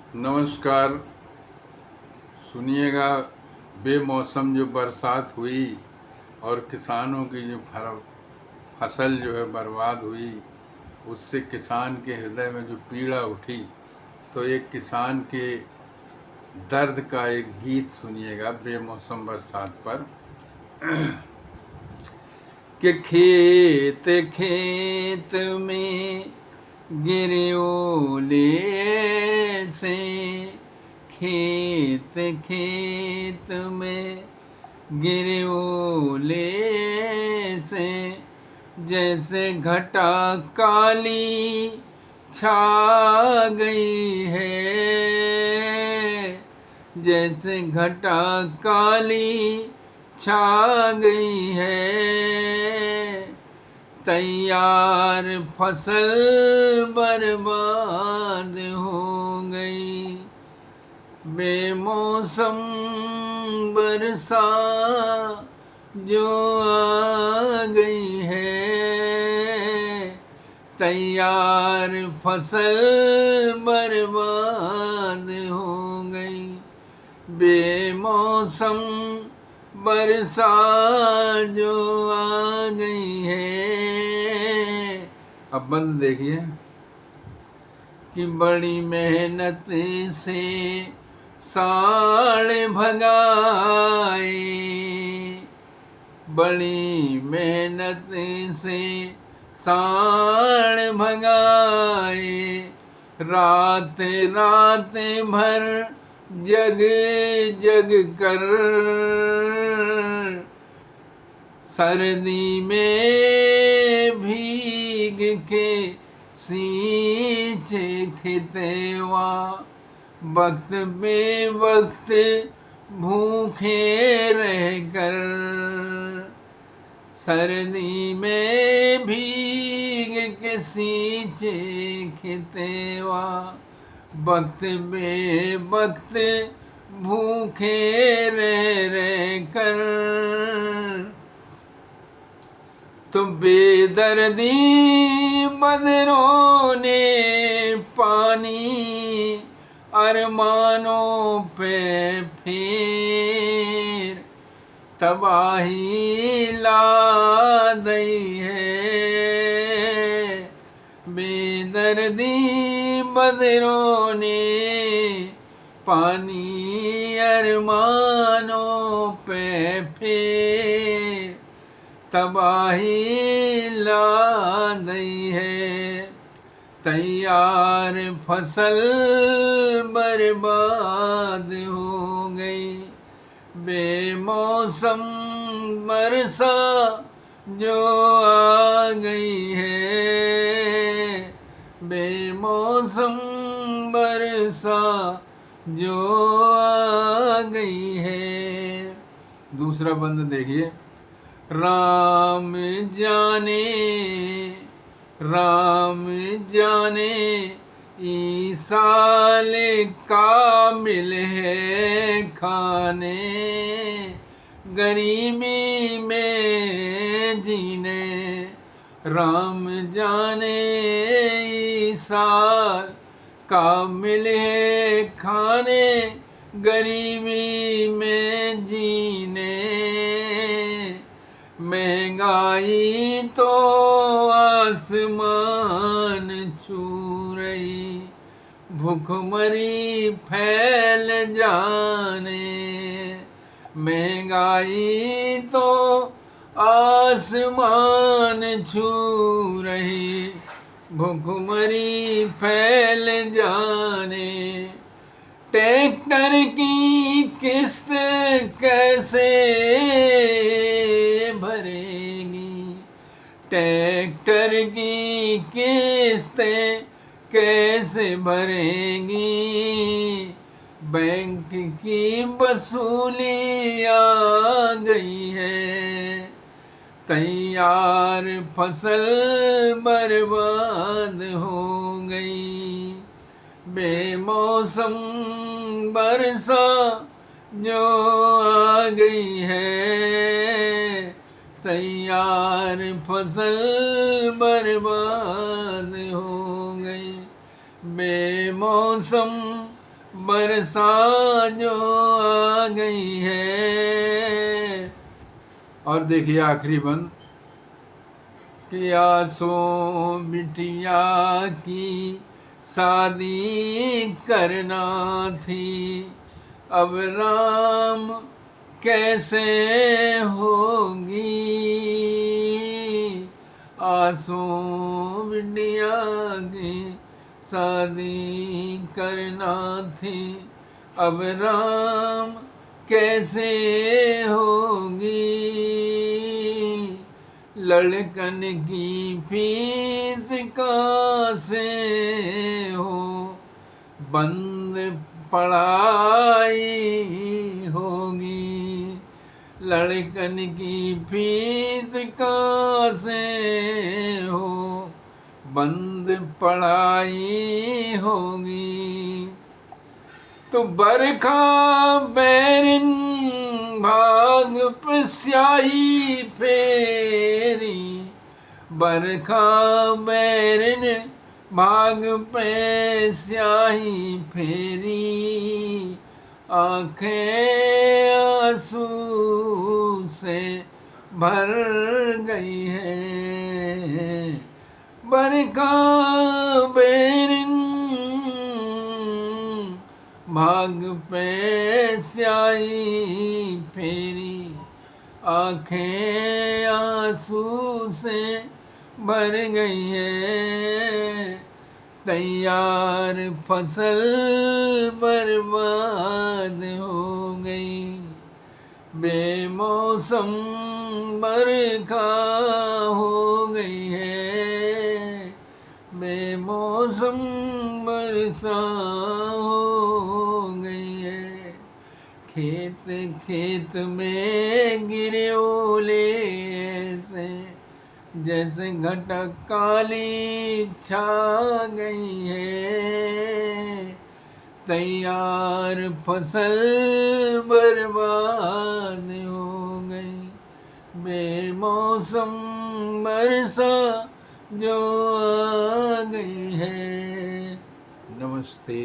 नमस्कार। सुनिएगा, बेमौसम जो बरसात हुई और किसानों की जो फसल जो है बर्बाद हुई, उससे किसान के हृदय में जो पीड़ा उठी, तो एक किसान के दर्द का एक गीत सुनिएगा बेमौसम बरसात पर। कि खेत खेत में गिरे ओले से, खेत खेत में गिरे ओले से, जैसे घटा काली छा गई है, जैसे घटा काली छा गई है। तैयार फसल बर्बाद हो गई, बेमौसम बरसा जो आ गई है। तैयार फसल बर्बाद हो गई, बेमौसम बरसा जो आ गई है। अब बंद देखिए कि बड़ी मेहनत से साड़ भगाए, बड़ी मेहनत से साड़ भगाए, रात रात भर जग जग कर, सर्दी में भीग के सींचे खेतवा, वक्त बे वक्त भूखे रह कर, सर्दी में भीग के सींचे खेतवा, वक्त बे वक्त भूखे रह कर। तो बेदर्दी बदरों ने पानी अरमानों पे फिर तबाही ला दई है। बेदर्दी बदरों ने पानी अरमानों पे फिर तबाही ला दई है। तैयार फसल बर्बाद हो गई, बेमौसम बरसा जो आ गई है, बेमौसम बरसा जो आ गई है। दूसरा बंद देखिए। राम जाने, राम जाने ई साल कामिल है खाने, गरीबी में जीने, राम जाने ई साल कामिल है खाने, गरीबी में जीने। महंगाई तो आसमान छू रही, भूखमरी फैल जाने, महंगाई तो आसमान छू रही, भूखमरी फैल जाने। ट्रैक्टर की किस्त कैसे भरेगी, ट्रैक्टर की किस्तें कैसे भरेंगी, बैंक की वसूली आ गई है। तैयार फसल बर्बाद हो गई, बेमौसम बरसा जो आ गई है। तैयार फसल बर्बाद हो गई, बेमौसम बरसा जो आ गई है। और देखिए आखिरी बंद कि आसो बिटिया की शादी करना थी, अब राम कैसे होगी। आसो बिटिया की शादी करना थी, अब राम कैसे होगी। लड़कन की फीस कहाँ से हो, बंद पढ़ाई होगी। लड़कन की फीस कहाँ से हो, बंद पढ़ाई होगी। तो बरखा बैरन भाग पे स्याही फेरी, बरखा बैरन भाग पे स्याही फेरी। आंखें आंसू से भर गई है। बरखा बैरन भाग पे स्याही फेरी, आंखें आंसू से भर गई है। तैयार फसल बर्बाद हो गई, बेमौसम बरखा हो गई है। बेमौसम बरसा हो गई है। खेत खेत में गिरे ओले से, जैसे घटा काली छा गई है। तैयार फसल बर्बाद हो गई, बेमौसम बरसा जो आ गई है। नमस्ते।